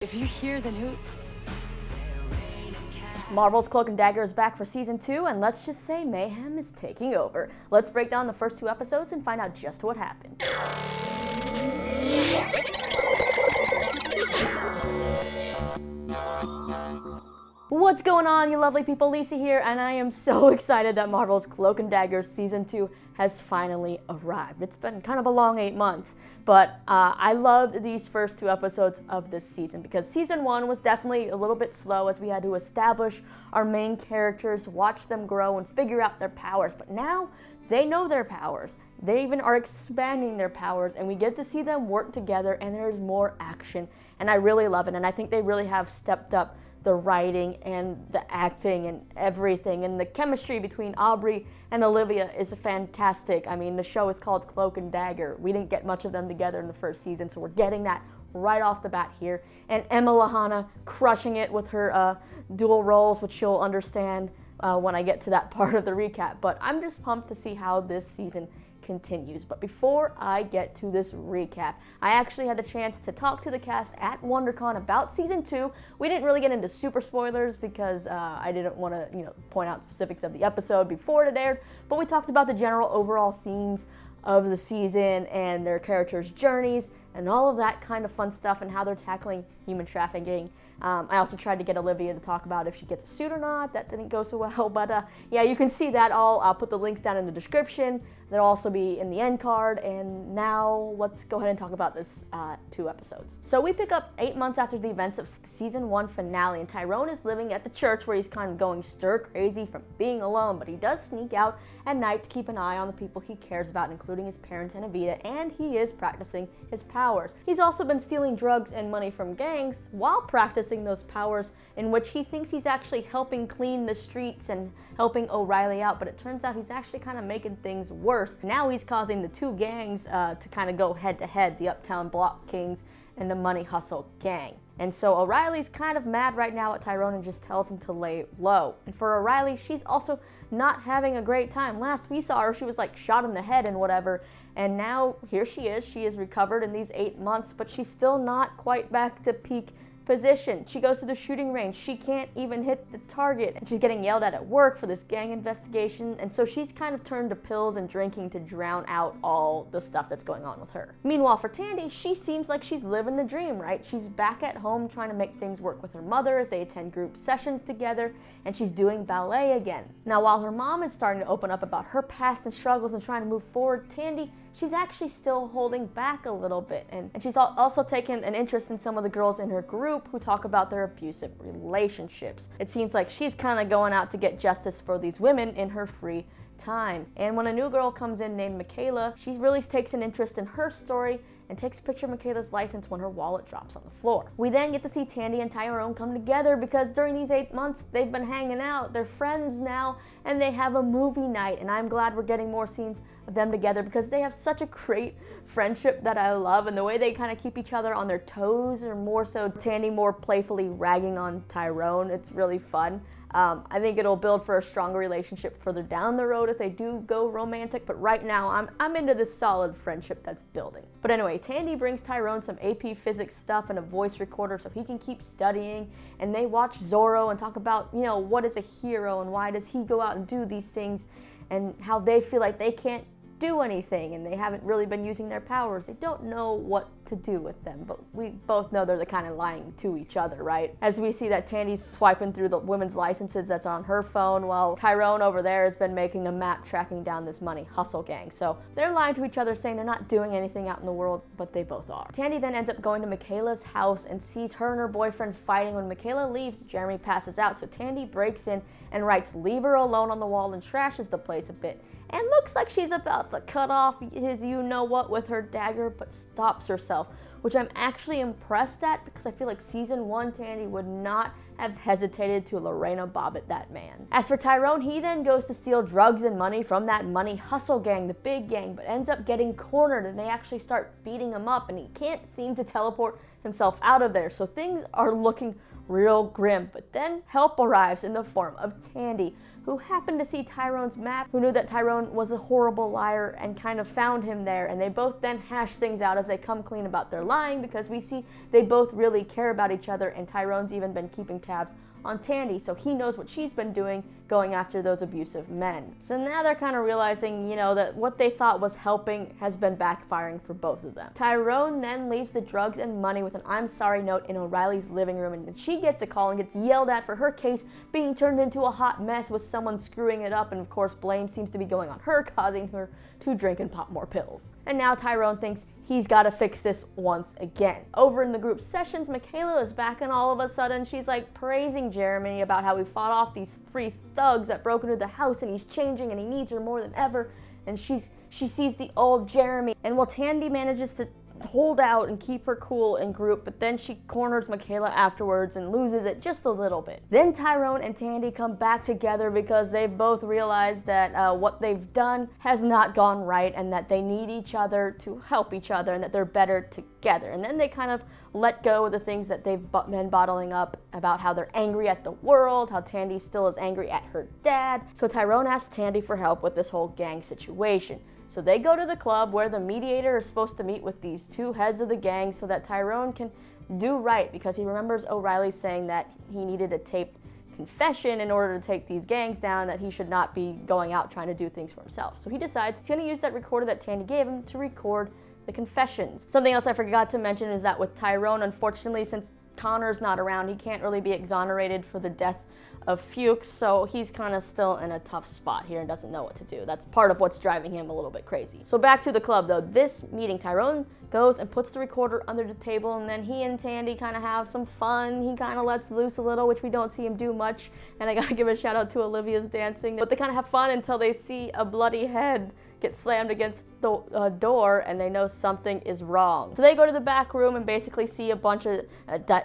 If you hear the hoot. Marvel's Cloak and Dagger is back for season 2, and let's just say Mayhem is taking over. Let's break down the first 2 episodes and find out just what happened. What's going on, you lovely people? Lisa here, and I am so excited that Marvel's Cloak and Dagger season 2 has finally arrived. It's been kind of a long 8 months, but I loved these first 2 episodes of this season because season 1 was definitely a little bit slow as we had to establish our main characters, watch them grow, and figure out their powers. But now they know their powers. They even are expanding their powers, and we get to see them work together, and there's more action, and I really love it. And I think they really have stepped up the writing and the acting and everything, and the chemistry between Aubrey and Olivia is fantastic. I mean, the show is called Cloak and Dagger. We didn't get much of them together in the first season, so we're getting that right off the bat here. And Emma Lahana crushing it with her dual roles, which you'll understand when I get to that part of the recap. But I'm just pumped to see how this season continues. But before I get to this recap, I actually had the chance to talk to the cast at WonderCon about season 2. We didn't really get into super spoilers because I didn't want to, point out specifics of the episode before it aired, but we talked about the general overall themes of the season and their characters' journeys and all of that kind of fun stuff and how they're tackling human trafficking. I also tried to get Olivia to talk about if she gets a suit or not. That didn't go so well, but yeah, you can see that all. I'll put the links down in the description. They'll also be in the end card. And now let's go ahead and talk about this 2 episodes. So we pick up 8 months after the events of season 1 finale, and Tyrone is living at the church where he's kind of going stir crazy from being alone, but he does sneak out at night to keep an eye on the people he cares about, including his parents and Evita, and he is practicing his powers. He's also been stealing drugs and money from gangs while practicing those powers, in which he thinks he's actually helping clean the streets and helping O'Reilly out, but it turns out he's actually kind of making things worse. Now he's causing the 2 gangs to kind of go head to head, the Uptown Block Kings and the Money Hustle Gang. And so O'Reilly's kind of mad right now at Tyrone and just tells him to lay low. And for O'Reilly, she's also not having a great time. Last we saw her, she was like shot in the head and whatever, and now here she is recovered in these 8 months, but she's still not quite back to peak position. She goes to the shooting range, she can't even hit the target, and she's getting yelled at work for this gang investigation, and so she's kind of turned to pills and drinking to drown out all the stuff that's going on with her. Meanwhile, for Tandy, she seems like she's living the dream, right? She's back at home trying to make things work with her mother as they attend group sessions together, and she's doing ballet again. Now, while her mom is starting to open up about her past and struggles and trying to move forward, Tandy, she's actually still holding back a little bit, and she's also taken an interest in some of the girls in her group who talk about their abusive relationships. It seems like she's kind of going out to get justice for these women in her free time. And when a new girl comes in named Michaela, she really takes an interest in her story and takes a picture of Michaela's license when her wallet drops on the floor. We then get to see Tandy and Tyrone come together because during these 8 months, they've been hanging out. They're friends now, and they have a movie night, and I'm glad we're getting more scenes of them together because they have such a great friendship that I love, and the way they kind of keep each other on their toes, or more so Tandy more playfully ragging on Tyrone. It's really fun. I think it'll build for a stronger relationship further down the road if they do go romantic, but right now I'm into this solid friendship that's building. But anyway, Tandy brings Tyrone some AP Physics stuff and a voice recorder so he can keep studying, and they watch Zorro and talk about, what is a hero and why does he go out and do these things, and how they feel like they can't do anything and they haven't really been using their powers. They don't know what to do with them, but we both know they're the kind of lying to each other, right? As we see that Tandy's swiping through the women's licenses that's on her phone, while Tyrone over there has been making a map tracking down this Money Hustle Gang. So they're lying to each other, saying they're not doing anything out in the world, but they both are. Tandy then ends up going to Michaela's house and sees her and her boyfriend fighting. When Michaela leaves, Jeremy passes out, so Tandy breaks in and writes "Leave her alone" on the wall and trashes the place a bit. And looks like she's about to cut off his you-know-what with her dagger, but stops herself, which I'm actually impressed at because I feel like season 1 Tandy would not have hesitated to Lorena Bobbitt that man. As for Tyrone, he then goes to steal drugs and money from that Money Hustle Gang, the big gang, but ends up getting cornered, and they actually start beating him up, and he can't seem to teleport himself out of there, so things are looking real grim. But then help arrives in the form of Tandy, who who happened to see Tyrone's map, who knew that Tyrone was a horrible liar and kind of found him there, and they both then hash things out as they come clean about their lying, because we see they both really care about each other, and Tyrone's even been keeping tabs on Tandy, so he knows what she's been doing, going after those abusive men. So now they're kind of realizing, that what they thought was helping has been backfiring for both of them. Tyrone then leaves the drugs and money with an "I'm sorry" note in O'Reilly's living room, and then she gets a call and gets yelled at for her case being turned into a hot mess with someone screwing it up, and of course blame seems to be going on her, causing her to drink and pop more pills. And now Tyrone thinks he's got to fix this once again. Over in the group sessions, Michaela is back, and all of a sudden she's like praising Jeremy about how he fought off these 3 thugs that broke into the house, and he's changing and he needs her more than ever, and she sees the old Jeremy. And while Tandy manages to hold out and keep her cool in group, but then she corners Michaela afterwards and loses it just a little bit. Then Tyrone and Tandy come back together because they both realize that what they've done has not gone right, and that they need each other to help each other, and that they're better together. And then they kind of let go of the things that they've been bottling up about how they're angry at the world, how Tandy still is angry at her dad. So Tyrone asks Tandy for help with this whole gang situation. So they go to the club where the mediator is supposed to meet with these 2 heads of the gang so that Tyrone can do right, because he remembers O'Reilly saying that he needed a taped confession in order to take these gangs down, that he should not be going out trying to do things for himself. So he decides he's going to use that recorder that Tandy gave him to record the confessions. Something else I forgot to mention is that with Tyrone, unfortunately, since Connor's not around, he can't really be exonerated for the death of Fuchs, so he's kind of still in a tough spot here and doesn't know what to do. That's part of what's driving him a little bit crazy. So back to the club though. This meeting, Tyrone goes and puts the recorder under the table, and then he and Tandy kind of have some fun. He kind of lets loose a little, which we don't see him do much, and I gotta give a shout out to Olivia's dancing. But they kind of have fun until they see a bloody head get slammed against the door, and they know something is wrong. So they go to the back room and basically see a bunch of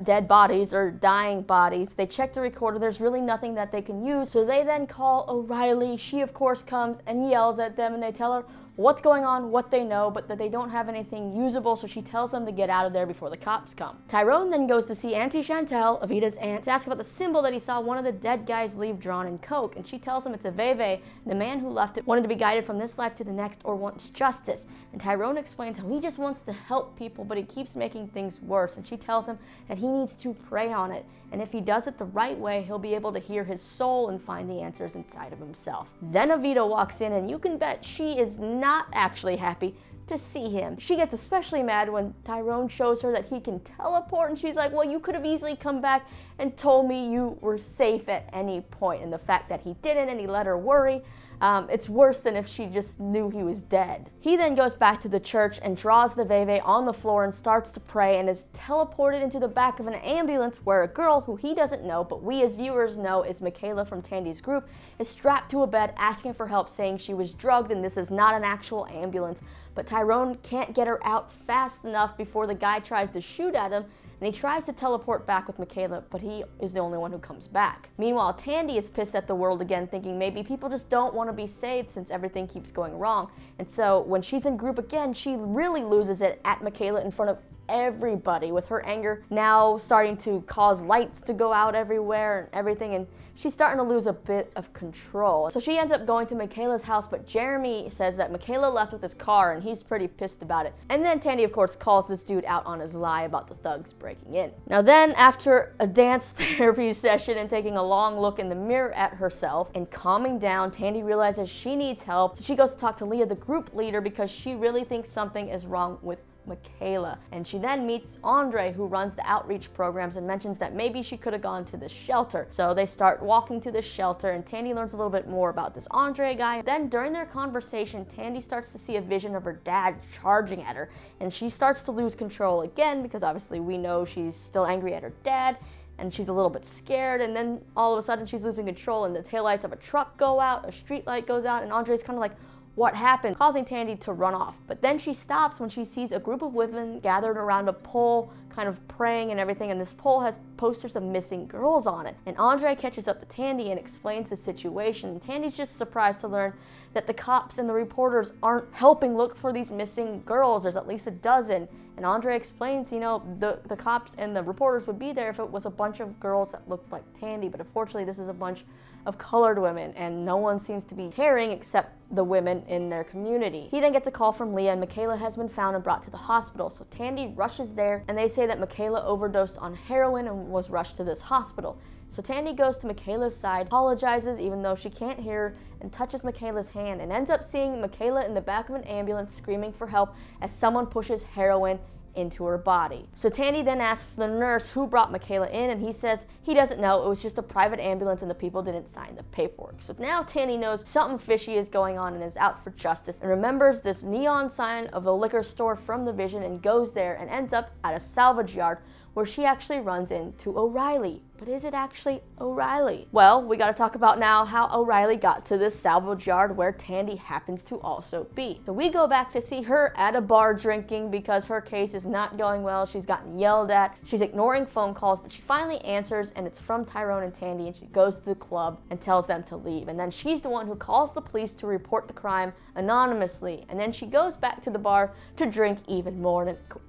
dead bodies, or dying bodies. They check the recorder, there's really nothing that they can use, so they then call O'Reilly. She of course comes and yells at them, and they tell her what's going on, what they know, but that they don't have anything usable, so she tells them to get out of there before the cops come. Tyrone then goes to see Auntie Chantel, Evita's aunt, to ask about the symbol that he saw one of the dead guys leave drawn in coke, and she tells him it's a veve. The man who left it wanted to be guided from this life to the next, or wants justice. And Tyrone explains how he just wants to help people, but he keeps making things worse, and she tells him that he needs to pray on it, and if he does it the right way, he'll be able to hear his soul and find the answers inside of himself. Then Evita walks in, and you can bet she is not actually happy to see him. She gets especially mad when Tyrone shows her that he can teleport, and she's like, well, you could have easily come back and told me you were safe at any point. And the fact that he didn't, and he let her worry, it's worse than if she just knew he was dead. He then goes back to the church and draws the veve on the floor and starts to pray, and is teleported into the back of an ambulance where a girl who he doesn't know, but we as viewers know is Michaela from Tandy's group, is strapped to a bed asking for help, saying she was drugged and this is not an actual ambulance. But Tyrone can't get her out fast enough before the guy tries to shoot at him, and he tries to teleport back with Michaela, but he is the only one who comes back. Meanwhile, Tandy is pissed at the world again, thinking maybe people just don't want to be saved since everything keeps going wrong. And so when she's in group again, she really loses it at Michaela in front of everybody, with her anger now starting to cause lights to go out everywhere and everything, and she's starting to lose a bit of control. So she ends up going to Michaela's house, but Jeremy says that Michaela left with his car, and he's pretty pissed about it. And then Tandy, of course, calls this dude out on his lie about the thugs breaking in. Now then, after a dance therapy session and taking a long look in the mirror at herself and calming down, Tandy realizes she needs help. So she goes to talk to Leah, the group leader, because she really thinks something is wrong with Michaela. And she then meets Andre, who runs the outreach programs, and mentions that maybe she could have gone to the shelter. So they start walking to the shelter, and Tandy learns a little bit more about this Andre guy. Then during their conversation, Tandy starts to see a vision of her dad charging at her, and she starts to lose control again, because obviously we know she's still angry at her dad, and she's a little bit scared. And then all of a sudden she's losing control, and the taillights of a truck go out, a street light goes out, and Andre's kind of like, what happened, causing Tandy to run off. But then she stops when she sees a group of women gathered around a pole kind of praying and everything, and this pole has posters of missing girls on it. And Andre catches up to Tandy and explains the situation, and Tandy's just surprised to learn that the cops and the reporters aren't helping look for these missing girls. There's at least a dozen. And Andre explains, you know, the cops and the reporters would be there if it was a bunch of girls that looked like Tandy, but unfortunately this is a bunch of colored women, and no one seems to be caring except the women in their community. He then gets a call from Leah, and Michaela has been found and brought to the hospital. So Tandy rushes there, and they say that Michaela overdosed on heroin and was rushed to this hospital. So Tandy goes to Michaela's side, apologizes even though she can't hear her, and touches Michaela's hand, and ends up seeing Michaela in the back of an ambulance screaming for help as someone pushes heroin into her body. So Tandy then asks the nurse who brought Michaela in, and he says he doesn't know, it was just a private ambulance and the people didn't sign the paperwork. So now Tandy knows something fishy is going on and is out for justice, and remembers this neon sign of the liquor store from the vision and goes there and ends up at a salvage yard where she actually runs into O'Reilly. But is it actually O'Reilly? Well, we gotta talk about now how O'Reilly got to this salvage yard where Tandy happens to also be. So we go back to see her at a bar drinking because her case is not going well. She's gotten yelled at. She's ignoring phone calls, but she finally answers, and it's from Tyrone and Tandy, and she goes to the club and tells them to leave. And then she's the one who calls the police to report the crime anonymously. And then she goes back to the bar to drink even more,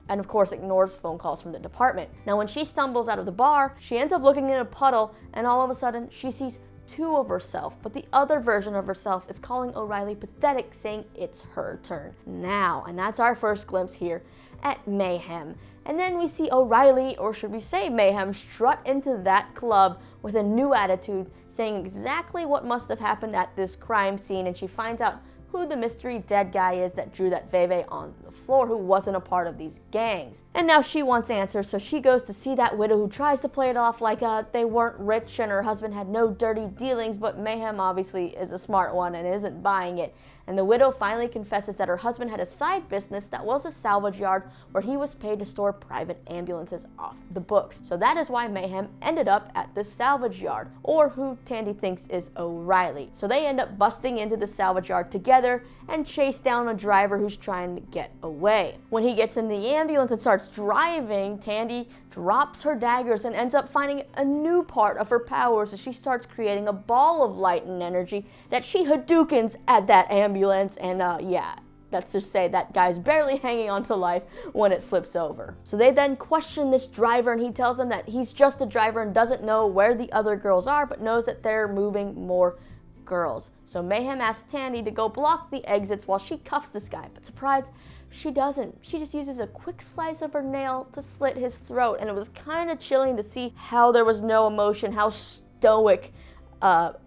and of course ignores phone calls from the department. Now when she stumbles out of the bar, she ends up looking in a puddle, and all of a sudden she sees two of herself, but the other version of herself is calling O'Reilly pathetic, saying it's her turn now. And that's our first glimpse here at Mayhem. And then we see O'Reilly, or should we say Mayhem, strut into that club with a new attitude, saying exactly what must have happened at this crime scene, and she finds out who the mystery dead guy is that drew that Veve on the floor, who wasn't a part of these gangs. And now she wants answers, so she goes to see that widow who tries to play it off like they weren't rich and her husband had no dirty dealings, but Mayhem obviously is a smart one and isn't buying it. And the widow finally confesses that her husband had a side business that was a salvage yard where he was paid to store private ambulances off the books. So that is why Mayhem ended up at the salvage yard, or who Tandy thinks is O'Reilly. So they end up busting into the salvage yard together and chase down a driver who's trying to get away. When he gets in the ambulance and starts driving, Tandy drops her daggers and ends up finding a new part of her powers as she starts creating a ball of light and energy that she Hadoukens at that ambulance, and yeah, let's just say that guy's barely hanging on to life when it flips over. So they then question this driver, and he tells them that he's just a driver and doesn't know where the other girls are, but knows that they're moving more girls. So Mayhem asks Tandy to go block the exits while she cuffs this guy, but surprise, she doesn't. She just uses a quick slice of her nail to slit his throat, and it was kind of chilling to see how there was no emotion, how stoic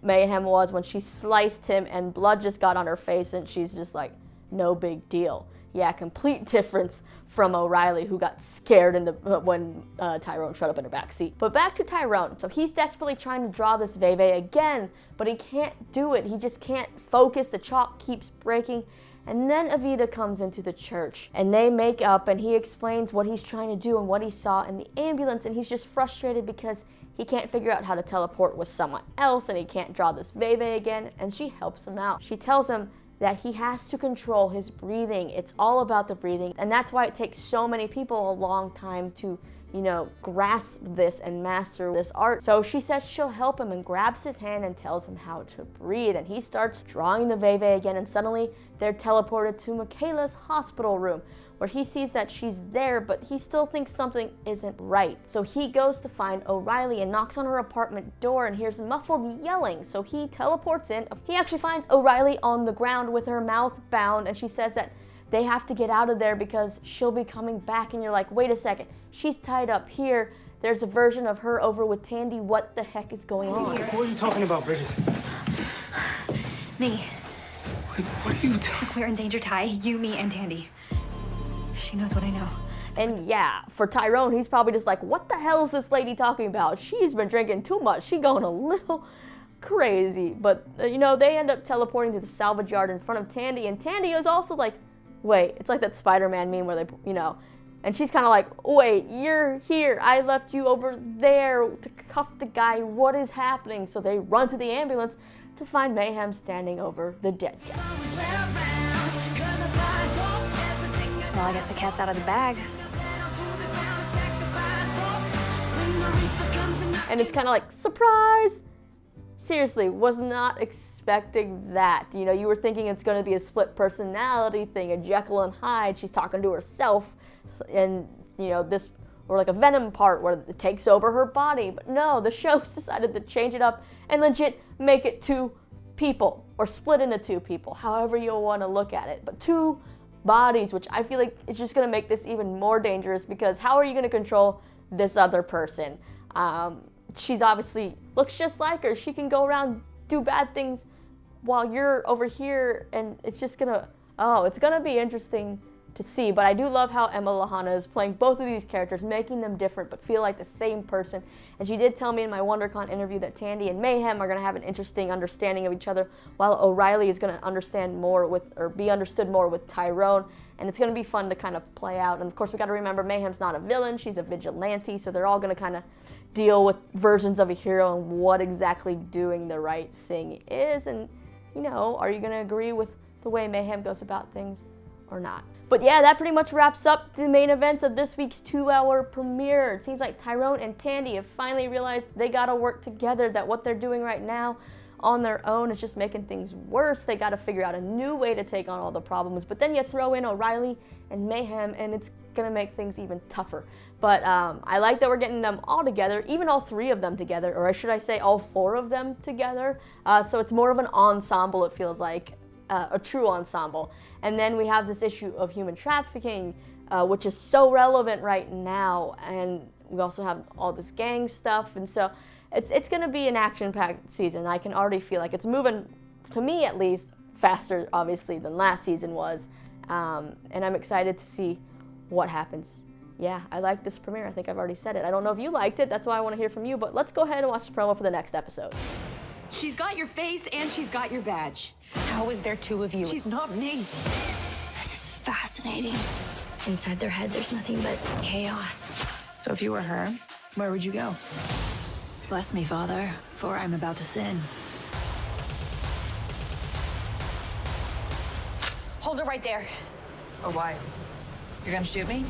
Mayhem was when she sliced him, and blood just got on her face, and she's just like, no big deal. Yeah, complete difference from O'Reilly, who got scared when Tyrone showed up in her backseat. But back to Tyrone. So he's desperately trying to draw this Veve again, but he can't do it. He just can't focus. The chalk keeps breaking. And then Evita comes into the church, and they make up, and he explains what he's trying to do and what he saw in the ambulance, and he's just frustrated because he can't figure out how to teleport with someone else, and he can't draw this Veve again, and she helps him out. She tells him that he has to control his breathing. It's all about the breathing, and that's why it takes so many people a long time to, you know, grasp this and master this art. So she says she'll help him and grabs his hand and tells him how to breathe, and he starts drawing the Veve again, and suddenly they're teleported to Michaela's hospital room, where he sees that she's there, but he still thinks something isn't right. So he goes to find O'Reilly and knocks on her apartment door and hears muffled yelling. So he teleports in. He actually finds O'Reilly on the ground with her mouth bound, and she says that they have to get out of there because she'll be coming back. And you're like, wait a second, she's tied up here. There's a version of her over with Tandy. What the heck is going on? What are you talking about, Bridget? Me. What are you doing? We're in danger, Ty. You, me, and Tandy. She knows what I know. And yeah, for Tyrone, he's probably just like, what the hell is this lady talking about? She's been drinking too much. She's going a little crazy. But, you know, they end up teleporting to the salvage yard in front of Tandy. And Tandy is also like, wait, it's like that Spider-Man meme where they, you know, and she's kind of like, wait, you're here. I left you over there to cuff the guy. What is happening? So they run to the ambulance to find Mayhem standing over the dead guy. Well, I guess the cat's out of the bag. and it's kind of like, surprise! Seriously, was not expecting that. You know, you were thinking it's going to be a split personality thing, a Jekyll and Hyde, she's talking to herself, and, you know, this, or like a Venom part where it takes over her body. But no, the show's decided to change it up and legit make it two people, or split into two people, however you want to look at it. But two bodies, which I feel like is just going to make this even more dangerous, because how are you going to control this other person? She's obviously looks just like her. She can go around, do bad things while you're over here, and it's just gonna, it's gonna be interesting to see. But I do love how Emma Lahana is playing both of these characters, making them different but feel like the same person. And she did tell me in my WonderCon interview that Tandy and Mayhem are gonna have an interesting understanding of each other, while O'Reilly is gonna understand more with, or be understood more with, Tyrone. And it's gonna be fun to kind of play out. And of course we gotta remember Mayhem's not a villain, she's a vigilante, so they're all gonna kind of deal with versions of a hero and what exactly doing the right thing is. And, you know, are you gonna agree with the way Mayhem goes about things or not? But yeah, that pretty much wraps up the main events of this week's 2-hour premiere. It seems like Tyrone and Tandy have finally realized they gotta work together, that what they're doing right now on their own is just making things worse. They gotta figure out a new way to take on all the problems. But then you throw in O'Reilly and Mayhem and it's gonna make things even tougher. But I like that we're getting them all together, even all three of them together, or should I say all four of them together. So it's more of an ensemble, it feels like, a true ensemble. And then we have this issue of human trafficking, which is so relevant right now. And we also have all this gang stuff. And so it's gonna be an action-packed season. I can already feel like it's moving, to me at least, faster, obviously, than last season was. And I'm excited to see what happens. Yeah, I like this premiere. I think I've already said it. I don't know if you liked it. That's why I want to hear from you. But let's go ahead and watch the promo for the next episode. She's got your face and she's got your badge. How is there two of you? She's not me. This is fascinating. Inside their head, there's nothing but chaos. So if you were her, where would you go? Bless me, Father, for I'm about to sin. Hold her right there. Oh, why? You're gonna shoot me?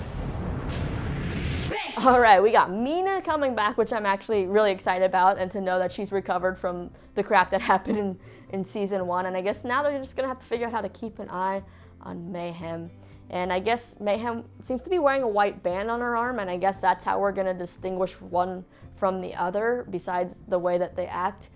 All right, we got Mina coming back, which I'm actually really excited about, and to know that she's recovered from the crap that happened in season 1. And I guess now they're just gonna have to figure out how to keep an eye on Mayhem. And I guess Mayhem seems to be wearing a white band on her arm, and I guess that's how we're gonna distinguish one from the other, besides the way that they act.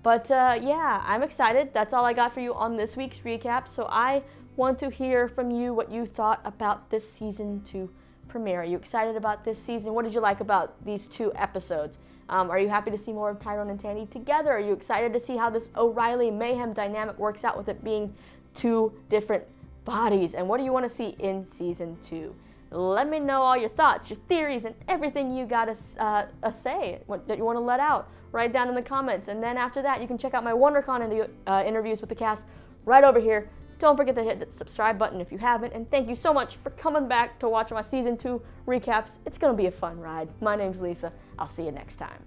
But yeah, I'm excited. That's all I got for you on this week's recap. So I want to hear from you what you thought about this season 2 premiere. Are you excited about this season? What did you like about these 2 episodes? Are you happy to see more of Tyrone and Tandy together? Are you excited to see how this O'Reilly Mayhem dynamic works out with it being 2 different bodies? And what do you want to see in season 2? Let me know all your thoughts, your theories, and everything you got to say that you want to let out. Write down in the comments. And then after that, you can check out my WonderCon interviews with the cast right over here. Don't forget to hit the subscribe button if you haven't, and thank you so much for coming back to watch my season 2 recaps. It's gonna be a fun ride. My name's Lisa. I'll see you next time.